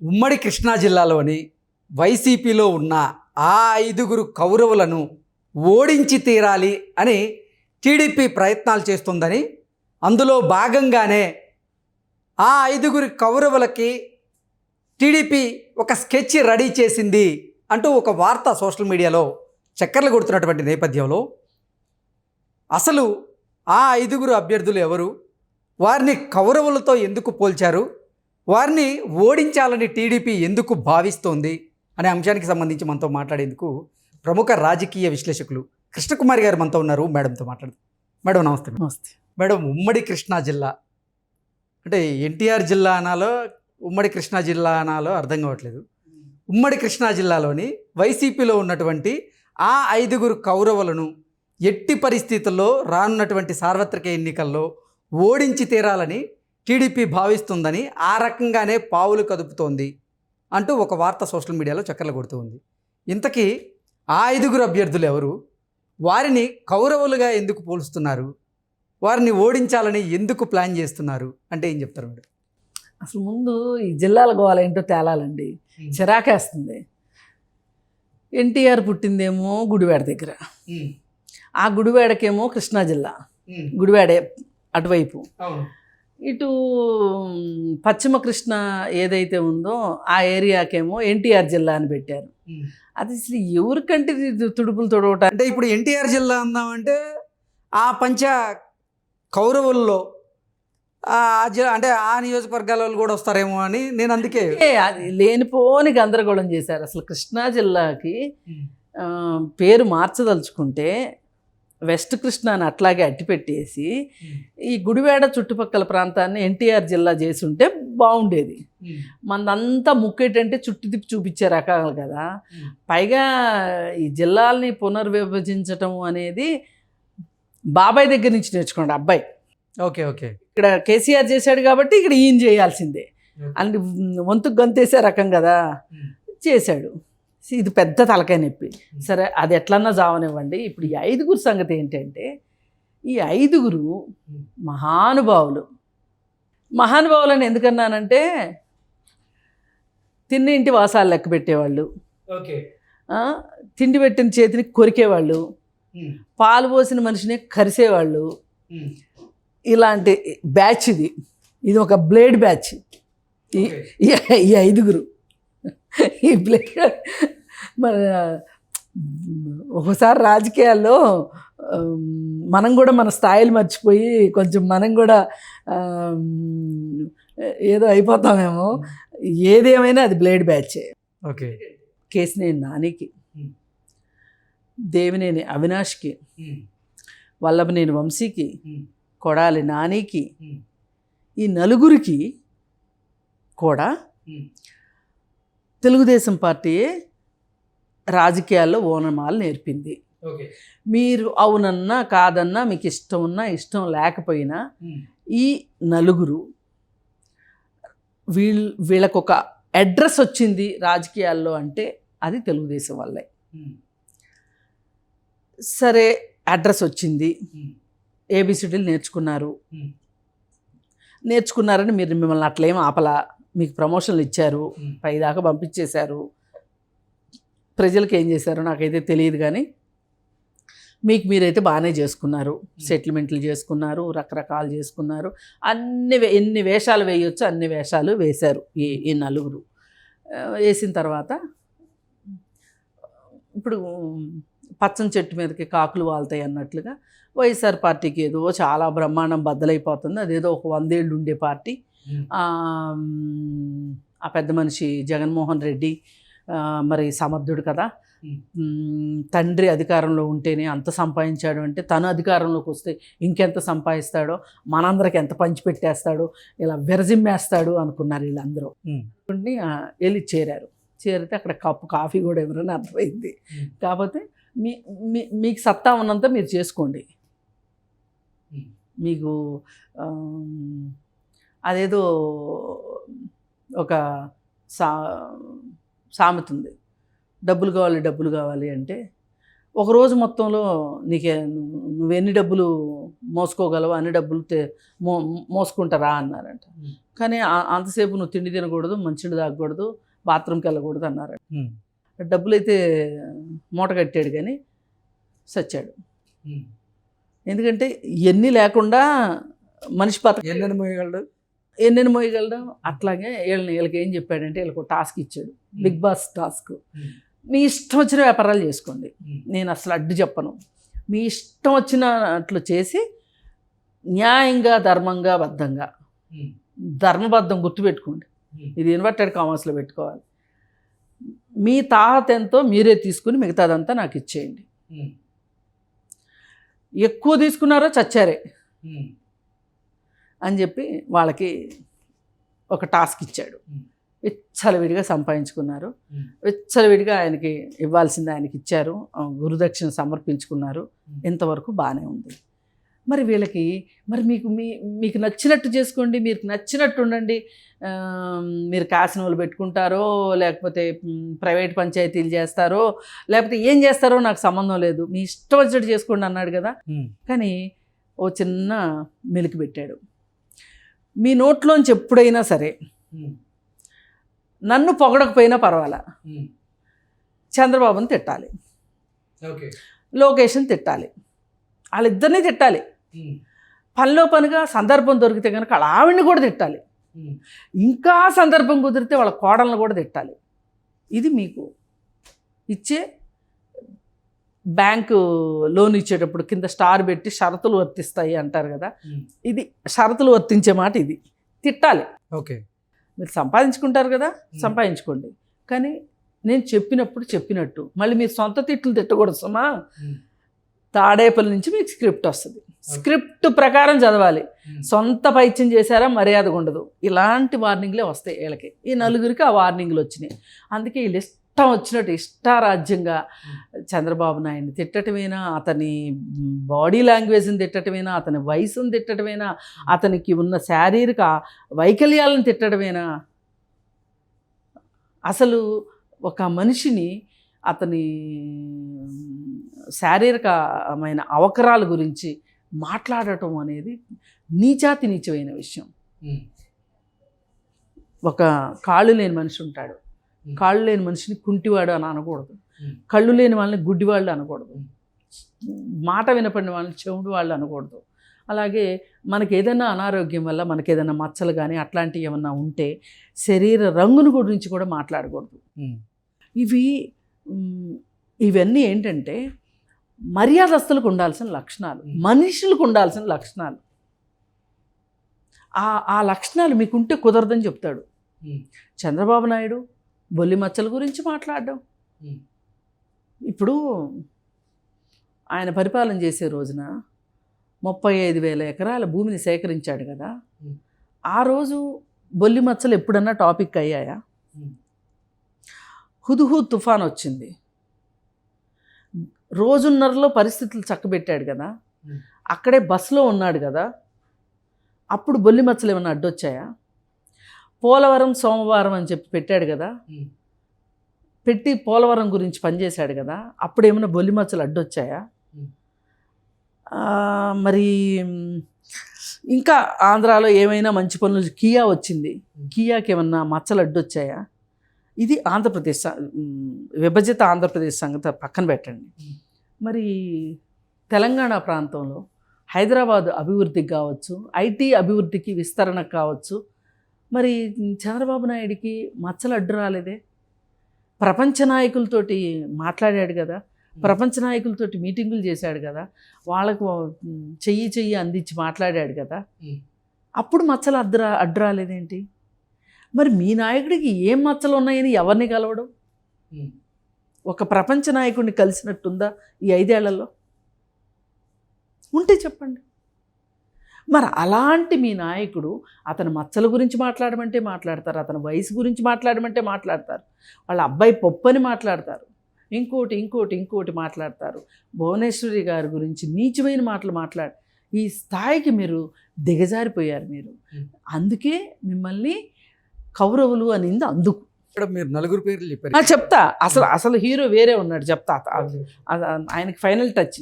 ఉమ్మడి కృష్ణా జిల్లాలోని వైసీపీలో ఉన్న ఆ 5గురు కౌరవులను ఓడించి తీరాలి అని టీడీపీ ప్రయత్నాలు చేస్తుందని, అందులో భాగంగానే ఆ 5గురు కౌరవులకి టీడీపీ ఒక స్కెచ్ రెడీ చేసింది అంటూ ఒక వార్త సోషల్ మీడియాలో చక్కర్లు కొడుతున్నటువంటి నేపథ్యంలో అసలు ఆ 5గురు అభ్యర్థులు ఎవరు, వారిని కౌరవులతో ఎందుకు పోల్చారు, వారిని ఓడించాలని టీడీపీ ఎందుకు భావిస్తోంది అనే అంశానికి సంబంధించి మనతో మాట్లాడేందుకు ప్రముఖ రాజకీయ విశ్లేషకులు కృష్ణకుమారి గారు మనతో ఉన్నారు. మేడంతో మాట్లాడదాం. మేడం నమస్తే. నమస్తే మేడం, ఉమ్మడి కృష్ణా జిల్లా అంటే ఎన్టీఆర్ జిల్లా అనాలో ఉమ్మడి కృష్ణా జిల్లా అనాలో అర్థం కావట్లేదు. ఉమ్మడి కృష్ణా జిల్లాలోని వైసీపీలో ఉన్నటువంటి ఆ 5గురు కౌరవులను ఎట్టి పరిస్థితుల్లో రానున్నటువంటి సార్వత్రిక ఎన్నికల్లో ఓడించి తీరాలని టీడీపీ భావిస్తుందని, ఆ రకంగానే పావులు కదుపుతోంది అంటూ ఒక వార్త సోషల్ మీడియాలో చక్కర్లు కొడుతూ ఉంది. ఇంతకీ ఆ 5గురు అభ్యర్థులు ఎవరు, వారిని కౌరవులుగా ఎందుకు పోలుస్తున్నారు, వారిని ఓడించాలని ఎందుకు ప్లాన్ చేస్తున్నారు అంటే ఏం చెప్తారు మేడం? అసలు ముందు ఈ జిల్లాల గోల ఏంటో తేలాలండి. చిరాకేస్తుంది. ఎన్టీఆర్ పుట్టిందేమో గుడివాడ దగ్గర, ఆ గుడివాడకేమో కృష్ణా జిల్లా, గుడివాడే అటువైపు. ఇటు పశ్చిమ కృష్ణ ఏదైతే ఉందో ఆ ఏరియాకేమో ఎన్టీఆర్ జిల్లా అని పెట్టారు. అది అసలు ఎవరికంటే తుడుపులు తొడవటం అంటే ఇప్పుడు ఎన్టీఆర్ జిల్లా అందామంటే ఆ పంచ కౌరవుల్లో అంటే ఆ నియోజకవర్గాల వాళ్ళు కూడా వస్తారేమో అని నేను అందుకే అది లేనిపోని గందరగోళం చేశారు. అసలు కృష్ణా జిల్లాకి పేరు మార్చదలుచుకుంటే వెస్ట్ కృష్ణ అని అట్లాగే అట్టిపెట్టేసి ఈ గుడివాడ చుట్టుపక్కల ప్రాంతాన్ని ఎన్టీఆర్ జిల్లా చేసి ఉంటే బాగుండేది. మనదంతా ముక్కేటంటే చుట్టు తిప్పి చూపించే రకాలు కదా. పైగా ఈ జిల్లాల్ని పునర్విభజించటం అనేది బాబాయ్ దగ్గర నుంచి నేర్చుకోండి అబ్బాయి. ఓకే ఓకే ఇక్కడ కేసీఆర్ చేశాడు కాబట్టి ఇక్కడ ఈయన చేయాల్సిందే అని వంతుకు గంతేసే రకం కదా చేశాడు. ఇది పెద్ద తలకాయ నొప్పి. సరే, అది ఎట్లన్నా జావనివ్వండి. ఇప్పుడు ఈ 5గురు సంగతి ఏంటంటే, ఈ 5గురు మహానుభావులని ఎందుకన్నానంటే తిన్నింటి వాసాలు లెక్క పెట్టేవాళ్ళు, తిండి పెట్టిన చేతిని కొరికేవాళ్ళు, పాలు పోసిన మనిషిని కరిసేవాళ్ళు. ఇలాంటి బ్యాచ్ ఇది ఒక బ్లేడ్ బ్యాచ్. ఈ 5గురు ఈ బ్లేడ్ మన ఒకసారి రాజకీయాల్లో మనం కూడా మన స్థాయిలు మర్చిపోయి కొంచెం మనం కూడా ఏదో అయిపోతామేమో. ఏదేమైనా అది బ్లేడ్ బ్యాచే. ఓకే. కేసినేని నానికి, దేవినేని అవినాష్కి, వల్లభనేని వంశీకి, కొడాలి నానికి, ఈ నలుగురికి కూడా తెలుగుదేశం పార్టీయే రాజకీయాల్లో ఓనమాలు నేర్పింది. మీరు అవునన్నా కాదన్నా, మీకు ఇష్టం ఉన్నా ఇష్టం లేకపోయినా, ఈ నలుగురు వీళ్ళకు ఒక అడ్రస్ వచ్చింది రాజకీయాల్లో అంటే అది తెలుగుదేశం వల్లే. సరే, అడ్రస్ వచ్చింది, ఏబిసిడీలు నేర్చుకున్నారని మీరు మిమ్మల్ని అట్లేం ఆపలా. మీకు ప్రమోషన్లు ఇచ్చారు, పైదాకా పంపించేశారు. ప్రజలకు ఏం చేశారో నాకైతే తెలియదు, కానీ మీరైతే బాగానే చేసుకున్నారు. సెటిల్మెంట్లు చేసుకున్నారు, రకరకాలు చేసుకున్నారు. ఎన్ని వేషాలు వేయొచ్చు అన్ని వేషాలు వేశారు ఈ నలుగురు. వేసిన తర్వాత ఇప్పుడు పచ్చని చెట్టు మీదకి కాకులు వాళ్తాయి అన్నట్లుగా వైఎస్ఆర్ పార్టీకి ఏదో చాలా బ్రహ్మాండం బద్దలైపోతుంది. అదేదో ఒక 100 ఏళ్ళు ఉండే పార్టీ. ఆ పెద్ద మనిషి జగన్మోహన్ రెడ్డి మరి సమర్థుడు కదా. తండ్రి అధికారంలో ఉంటేనే అంత సంపాదించాడు అంటే, తను అధికారంలోకి వస్తే ఇంకెంత సంపాదిస్తాడో, మనందరికి ఎంత పంచిపెట్టేస్తాడో, ఇలా విరజిమ్మేస్తాడు అనుకున్నారు వీళ్ళందరూ. వెళ్ళి చేరితే అక్కడ కప్పు కాఫీ కూడా ఎవరైనా అర్థమైంది. కాకపోతే మీకు సత్తా ఉన్నంత మీరు చేసుకోండి. మీకు అదేదో ఒక సామెత ఉంది, డబ్బులు కావాలి అంటే ఒకరోజు మొత్తంలో నువ్వెన్ని డబ్బులు మోసుకోగలవు, అన్ని డబ్బులు మోసుకుంటారా అన్నారంట. కానీ అంతసేపు నువ్వు తిండి తినకూడదు, మంచినీళ్ళు తాగకూడదు, బాత్రూమ్కి వెళ్ళకూడదు అన్నారంట. డబ్బులు అయితే మూట కట్టాడు కానీ చచ్చాడు. ఎందుకంటే ఇవన్నీ లేకుండా మనిషి ఎన్నెన్ని మోయగలడు. ఎన్నెన్ని మోయగలడు. అట్లాగే వీళ్ళకి ఏం చెప్పాడంటే వీళ్ళకి ఒక టాస్క్ ఇచ్చాడు, బిగ్ బాస్ టాస్క్. మీ ఇష్టం వచ్చిన వ్యాపారాలు చేసుకోండి, నేను అసలు అడ్డు చెప్పను, మీ ఇష్టం వచ్చినట్లు చేసి న్యాయంగా ధర్మంగా బద్ధంగా, ధర్మబద్ధం గుర్తుపెట్టుకోండి, ఇది ఇన్వర్టెడ్ కామర్స్లో పెట్టుకోవాలి. మీ తాహత ఎంతో మీరే తీసుకుని మిగతాదంతా నాకు ఇచ్చేయండి. ఎక్కువ తీసుకున్నారో చచ్చారే అని చెప్పి వాళ్ళకి ఒక టాస్క్ ఇచ్చాడు. విచ్చలవిడిగా సంపాదించుకున్నారు, విచ్చలవిడిగా ఆయనకి ఇవ్వాల్సింది ఆయనకి ఇచ్చారు, గురుదక్షిణ సమర్పించుకున్నారు. ఇంతవరకు బాగానే ఉంది. మరి వీళ్ళకి మరి మీకు నచ్చినట్టు చేసుకోండి, మీకు నచ్చినట్టు ఉండండి, మీరు కాసినోళ్ళు పెట్టుకుంటారో లేకపోతే ప్రైవేట్ పంచాయతీలు చేస్తారో లేకపోతే ఏం చేస్తారో నాకు సంబంధం లేదు, మీ ఇష్టం వచ్చినట్టు చేసుకోండి అన్నాడు కదా. కానీ ఓ చిన్న మెలికి పెట్టాడు, మీ నోట్లోంచి ఎప్పుడైనా సరే నన్ను పొగడకపోయినా పర్వాలా, చంద్రబాబుని తిట్టాలి, లోకేష్ని తిట్టాలి, వాళ్ళిద్దరినీ తిట్టాలి, పనిలో పనిగా సందర్భం దొరికితే కనుక వాళ్ళ ఆవిడ్ని కూడా తిట్టాలి, ఇంకా సందర్భం కుదిరితే వాళ్ళ కోడలను కూడా తిట్టాలి. ఇది మీకు ఇచ్చే బ్యాంకు లోన్ ఇచ్చేటప్పుడు కింద స్టార్ పెట్టి షరతులు వర్తిస్తాయి అంటారు కదా, ఇది షరతులు వర్తించే మాట. ఇది తిట్టాలి. ఓకే, మీరు సంపాదించుకుంటారు కదా, సంపాదించుకోండి, కానీ నేను చెప్పినప్పుడు చెప్పినట్టు. మళ్ళీ మీరు సొంత తిట్లు తిట్టకూడదు సుమా. తాడేపల్లి నుంచి మీకు స్క్రిప్ట్ వస్తుంది, స్క్రిప్ట్ ప్రకారం చదవాలి. సొంత పైత్యం చేశారా మర్యాదగా ఉండదు. ఇలాంటి వార్నింగ్లే వస్తాయి వీళ్ళకి. ఈ నలుగురికి ఆ వార్నింగ్లు వచ్చినాయి. అందుకే వీళ్ళు ఇష్టం వచ్చినట్టు ఇష్టారాజ్యంగా చంద్రబాబు నాయుడిని తిట్టటమేనా, అతని బాడీ లాంగ్వేజ్ని తిట్టటమేనా, అతని వయసుని తిట్టటమేనా, అతనికి ఉన్న శారీరక వైకల్యాలను తిట్టడమేనా. అసలు ఒక మనిషిని అతని శారీరకమైన అవకరాల గురించి మాట్లాడటం అనేది నీచాతి నీచమైన విషయం. ఒక కాళ్ళు లేని మనిషి ఉంటాడు, కాళ్ళు లేని మనిషిని కుంటివాడు అని అనకూడదు, కళ్ళు లేని వాళ్ళని గుడ్డివాళ్ళు అనకూడదు, మాట వినపడిన వాళ్ళని చెవుడు వాళ్ళు అనకూడదు. అలాగే మనకి ఏదైనా అనారోగ్యం వల్ల మనకి ఏదైనా మచ్చలు కానీ అట్లాంటివి ఏమన్నా ఉంటే శరీర రంగును గురించి కూడా మాట్లాడకూడదు. ఇవన్నీ ఏంటంటే మర్యాదస్తులకు ఉండాల్సిన లక్షణాలు, మనుషులకు ఉండాల్సిన లక్షణాలు. ఆ లక్షణాలు మీకుంటే కుదరదని చెప్తాడు చంద్రబాబు నాయుడు. బొల్లి మచ్చల గురించి మాట్లాడడం. ఇప్పుడు ఆయన పరిపాలన చేసే రోజున 35,000 ఎకరాల భూమిని సేకరించాడు కదా. ఆ రోజు బొల్లి మచ్చలు ఎప్పుడన్నా టాపిక్ అయ్యాయా? హుదుహుద్ తుఫాన్ వచ్చింది, రోజున్నరలో పరిస్థితులు చక్కబెట్టాడు కదా, అక్కడే బస్సులో ఉన్నాడు కదా, అప్పుడు బొల్లి మచ్చలు ఏమన్నా అడ్డొచ్చాయా? పోలవరం సోమవారం అని చెప్పి పెట్టాడు కదా, పెట్టి పోలవరం గురించి పనిచేశాడు కదా, అప్పుడు ఏమైనా బొల్లి మచ్చలు అడ్డొచ్చాయా? మరి ఇంకా ఆంధ్రాలో ఏమైనా మంచి పనులు, కియా వచ్చింది, కియాకి ఏమన్నా మచ్చలు అడ్డొచ్చాయా? ఇది ఆంధ్రప్రదేశ్, విభజిత ఆంధ్రప్రదేశ్ సంగతి పక్కన పెట్టండి. మరి తెలంగాణ ప్రాంతంలో హైదరాబాద్ అభివృద్ధికి కావచ్చు, ఐటీ అభివృద్ధికి విస్తరణకు కావచ్చు, మరి చంద్రబాబు నాయుడికి మచ్చలు అడ్డు రాలేదే. ప్రపంచ నాయకులతోటి మాట్లాడాడు కదా, ప్రపంచ నాయకులతోటి మీటింగులు చేశాడు కదా, వాళ్ళకు చెయ్యి అందించి మాట్లాడాడు కదా, అప్పుడు మచ్చలు అడ్డు రాలేదేంటి? మరి మీ నాయకుడికి ఏం మచ్చలు ఉన్నాయని ఎవరిని కలవడం? ఒక ప్రపంచ నాయకుడిని కలిసినట్టుందా ఈ 5 ఏళ్లలో? ఉంటే చెప్పండి. మరి అలాంటి మీ నాయకుడు అతని మచ్చల గురించి మాట్లాడమంటే మాట్లాడతారు, అతని వయసు గురించి మాట్లాడమంటే మాట్లాడతారు, వాళ్ళ అబ్బాయి పప్పని మాట్లాడతారు, ఇంకోటి మాట్లాడతారు. భువనేశ్వరి గారి గురించి నీచమైన మాటలు ఈ స్థాయికి మీరు దిగజారిపోయారు మీరు. అందుకే మిమ్మల్ని కౌరవులు అనింది అందుకు. ఇక్కడ మీరు నలుగురు పేర్లు చెప్పారు, చెప్తా. అసలు హీరో వేరే ఉన్నాడు, చెప్తా. ఆయనకి ఫైనల్ టచ్.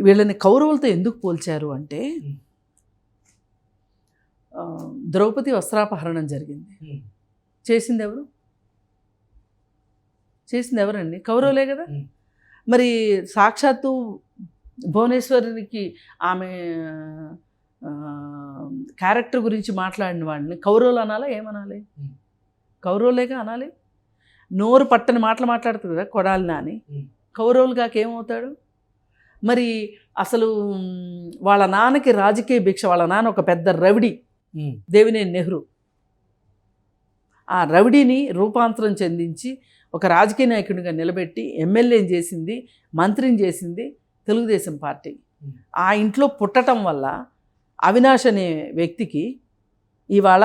వీళ్ళని కౌరవులతో ఎందుకు పోల్చారు అంటే ద్రౌపది వస్త్రాపహరణం జరిగింది. చేసింది ఎవరు? చేసింది ఎవరండి? కౌరవులే కదా. మరి సాక్షాత్తు భువనేశ్వరికి ఆమె క్యారెక్టర్ గురించి మాట్లాడిన వాడిని కౌరవులు అనాలా, ఏమనాలి? కౌరవులేగా అనాలి. నోరు పట్టని మాటలు మాట్లాడుతుంది కదా కొడాలి నాని. కౌరవులు కాక ఏమవుతాడు? మరి అసలు వాళ్ళ నాన్నకి రాజకీయ భిక్ష, వాళ్ళ నాన్న ఒక పెద్ద రవిడి, దేవినేని నెహ్రూ. ఆ రవిడిని రూపాంతరం చెందించి ఒక రాజకీయ నాయకుడిగా నిలబెట్టి ఎమ్మెల్యేని చేసింది, మంత్రిని చేసింది తెలుగుదేశం పార్టీ. ఆ ఇంట్లో పుట్టడం వల్ల అవినాష్ అనే వ్యక్తికి ఇవాళ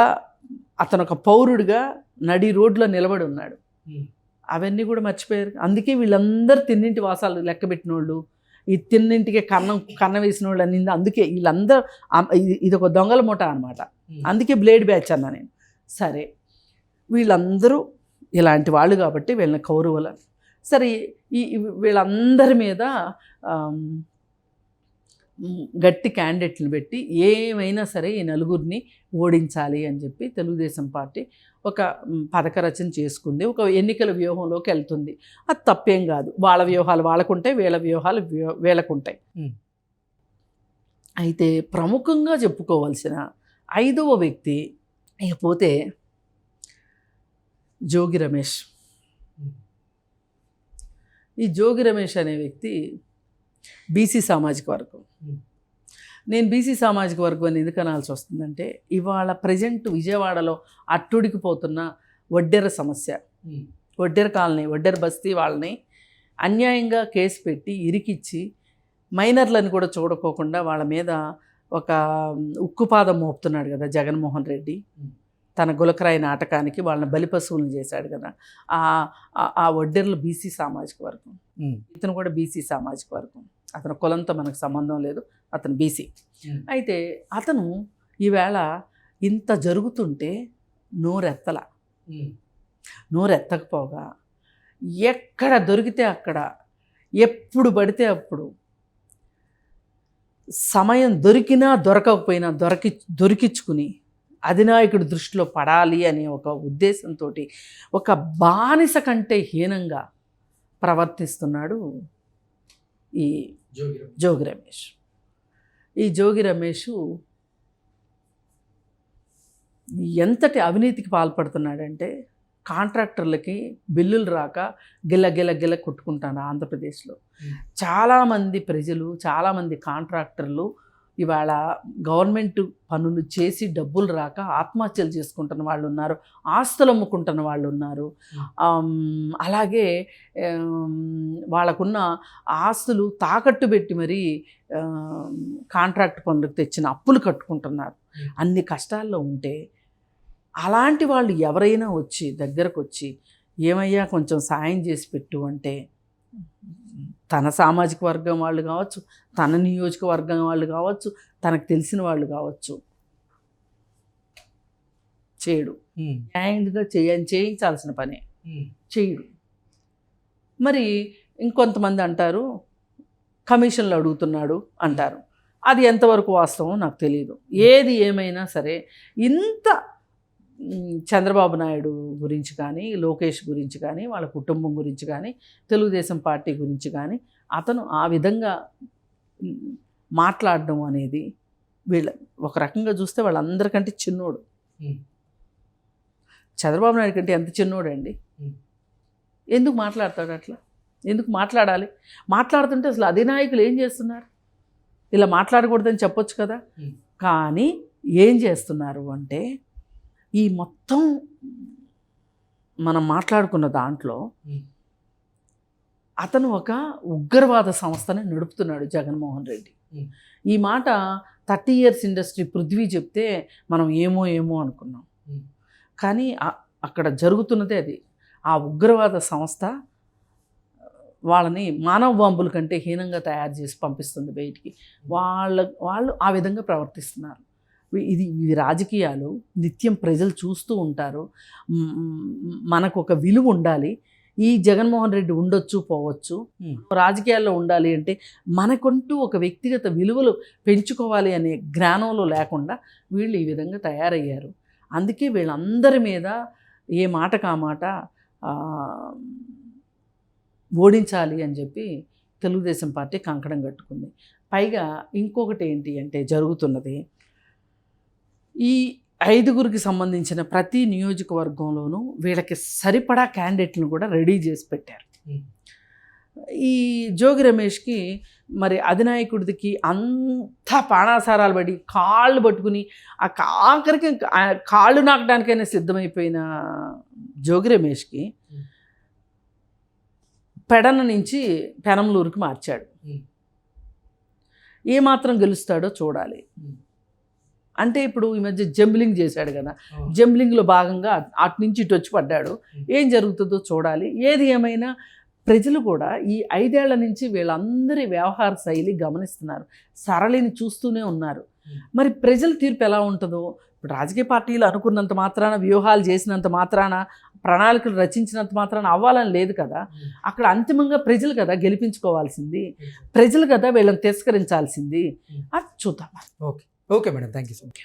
అతను ఒక పౌరుడిగా నడి రోడ్లో నిలబడి ఉన్నాడు. అవన్నీ కూడా మర్చిపోయారు. అందుకే వీళ్ళందరూ తిన్నింటి వాసాలు లెక్క పెట్టిన వాళ్ళు, ఈ తిన్నింటికి కన్న వేసిన వాళ్ళు అనింది. అందుకే వీళ్ళందరూ ఇది ఒక దొంగల మూట అనమాట. అందుకే బ్లేడ్ బ్యాచ్ అన్నా నేను. సరే, వీళ్ళందరూ ఇలాంటి వాళ్ళు కాబట్టి వీళ్ళని కౌరవులు. సరే, వీళ్ళందరి మీద గట్టి క్యాండిడేట్లను పెట్టి ఏమైనా సరే ఈ నలుగురిని ఓడించాలి అని చెప్పి తెలుగుదేశం పార్టీ ఒక పథక రచన చేసుకుంది. ఒక ఎన్నికల వ్యూహంలోకి వెళ్తుంది. అది తప్పేం కాదు. వాళ్ళ వ్యూహాలు వాళ్ళకుంటాయి, వీళ్ళ వ్యూహాలు వీళ్ళకుంటాయి. అయితే ప్రముఖంగా చెప్పుకోవాల్సిన 5వ వ్యక్తి ఇకపోతే జోగి రమేష్. ఈ జోగి రమేష్ అనే వ్యక్తి బీసీ సామాజిక వర్గం. నేను బీసీ సామాజిక వర్గం అని ఎందుకు అనాల్సి వస్తుందంటే, ఇవాళ ప్రజెంట్ విజయవాడలో అట్టుడికిపోతున్న వడ్డెర సమస్య, వడ్డెర కాలనీ, వడ్డెర బస్తీ వాళ్ళని అన్యాయంగా కేసు పెట్టి ఇరికిచ్చి మైనర్లను కూడా చూడకోకుండా వాళ్ళ మీద ఒక ఉక్కుపాదం మోపుతున్నాడు కదా జగన్మోహన్ రెడ్డి. తన గులకరాయి నాటకానికి వాళ్ళని బలిపశువులను చేశాడు కదా. ఆ వడ్డెర్లు బీసీ సామాజిక వర్గం. ఇతను కూడా బీసీ సామాజిక వర్గం. అతను కులంతో మనకు సంబంధం లేదు, అతను బీసీ. అయితే అతను ఈవేళ ఇంత జరుగుతుంటే నోరెత్తకపోగా ఎక్కడ దొరికితే అక్కడ, ఎప్పుడు పడితే అప్పుడు, సమయం దొరికినా దొరకకపోయినా దొరికించుకుని అధినాయకుడి దృష్టిలో పడాలి అనే ఒక ఉద్దేశంతో ఒక బానిస కంటే హీనంగా ప్రవర్తిస్తున్నాడు ఈ జోగి రమేష్. ఈ జోగి రమేష్ ఎంతటి అవినీతికి పాల్పడుతున్నాడంటే, కాంట్రాక్టర్లకి బిల్లులు రాక గిల్ల కొట్టుకుంటాను ఆంధ్రప్రదేశ్లో. చాలామంది ప్రజలు, చాలామంది కాంట్రాక్టర్లు ఇవాళ గవర్నమెంట్ పనులు చేసి డబ్బులు రాక ఆత్మహత్యలు చేసుకుంటున్న వాళ్ళు ఉన్నారు, ఆస్తులు అమ్ముకుంటున్న వాళ్ళు ఉన్నారు. అలాగే వాళ్ళకున్న ఆస్తులు తాకట్టు పెట్టి మరీ కాంట్రాక్ట్ పనులకు తెచ్చిన అప్పులు కట్టుకుంటున్నారు. అన్ని కష్టాల్లో ఉంటే అలాంటి వాళ్ళు ఎవరైనా వచ్చి దగ్గరకు వచ్చి ఏమయ్యా కొంచెం సాయం చేసి పెట్టు అంటే, తన సామాజిక వర్గం వాళ్ళు కావచ్చు, తన నియోజకవర్గం వాళ్ళు కావచ్చు, తనకు తెలిసిన వాళ్ళు కావచ్చు, చేయడు. న్యాయంగా చేయించాల్సిన పనే చేయడు. మరి ఇంకొంతమంది అంటారు కమిషన్లు అడుగుతున్నాడు అంటారు. అది ఎంతవరకు వాస్తవం నాకు తెలియదు. ఏది ఏమైనా సరే, ఇంత చంద్రబాబు నాయుడు గురించి కానీ, లోకేష్ గురించి కానీ, వాళ్ళ కుటుంబం గురించి కానీ, తెలుగుదేశం పార్టీ గురించి కానీ అతను ఆ విధంగా మాట్లాడడం అనేది వీళ్ళ ఒక రకంగా చూస్తే వాళ్ళందరికంటే చిన్నోడు. చంద్రబాబు నాయుడు కంటే ఎంత చిన్నోడండి. ఎందుకు మాట్లాడతాడు అట్లా? ఎందుకు మాట్లాడాలి? మాట్లాడుతుంటే అసలు అధినాయకులు ఏం చేస్తున్నారు? ఇలా మాట్లాడకూడదని చెప్పొచ్చు కదా. కానీ ఏం చేస్తున్నారు అంటే, ఈ మొత్తం మనం మాట్లాడుకున్న దాంట్లో అతను ఒక ఉగ్రవాద సంస్థని నడుపుతున్నాడు జగన్మోహన్ రెడ్డి. ఈ మాట 30 years ఇండస్ట్రీ పృథ్వీ చెప్తే మనం ఏమో అనుకున్నాం. కానీ అక్కడ జరుగుతున్నదే అది. ఆ ఉగ్రవాద సంస్థ వాళ్ళని మానవ బాంబుల కంటే హీనంగా తయారు చేసి పంపిస్తుంది బయటికి. వాళ్ళు ఆ విధంగా ప్రవర్తిస్తున్నారు. ఇది రాజకీయాలు నిత్యం ప్రజలు చూస్తూ ఉంటారు. మనకు ఒక విలువ ఉండాలి. ఈ జగన్మోహన్ రెడ్డి ఉండొచ్చు పోవచ్చు, రాజకీయాల్లో ఉండాలి అంటే మనకంటూ ఒక వ్యక్తిగత విలువలు పెంచుకోవాలి అనే జ్ఞానంలో లేకుండా వీళ్ళు ఈ విధంగా తయారయ్యారు. అందుకే వీళ్ళందరి మీద ఏ మాటకు ఆ మాట ఓడించాలి అని చెప్పి తెలుగుదేశం పార్టీ కంకణం కట్టుకుంది. పైగా ఇంకొకటి ఏంటి అంటే జరుగుతున్నది, ఈ 5గురికి సంబంధించిన ప్రతి నియోజకవర్గంలోనూ వీళ్ళకి సరిపడా క్యాండిడేట్లను కూడా రెడీ చేసి పెట్టారు. ఈ జోగి రమేష్కి మరి అధినాయకుడికి అంతా పాణాసారాలు పడి కాళ్ళు పట్టుకుని ఆ ఆఖరికి కాళ్ళు నాకడానికైనా సిద్ధమైపోయిన జోగి రమేష్కి పెడన నుంచి పెనంలూరుకి మార్చాడు. ఏమాత్రం గెలుస్తాడో చూడాలి. అంటే ఇప్పుడు ఈ మధ్య జంబ్లింగ్ చేశాడు కదా, జంబ్లింగ్లో భాగంగా అటు నుంచి ఇటు వచ్చి పడ్డాడు. ఏం జరుగుతుందో చూడాలి. ఏది ఏమైనా ప్రజలు కూడా ఈ 5 ఏళ్ల నుంచి వీళ్ళందరి వ్యవహార శైలి గమనిస్తున్నారు, సరళిని చూస్తూనే ఉన్నారు. మరి ప్రజల తీర్పు ఎలా ఉంటుందో, ఇప్పుడు రాజకీయ పార్టీలు అనుకున్నంత మాత్రాన, వ్యూహాలు చేసినంత మాత్రాన, ప్రణాళికలు రచించినంత మాత్రాన అవ్వాలని లేదు కదా. అక్కడ అంతిమంగా ప్రజలు కదా గెలిపించుకోవాల్సింది, ప్రజలు కదా వీళ్ళని తిరస్కరించాల్సింది. అది చూద్దాం. Okay madam, thank you so much.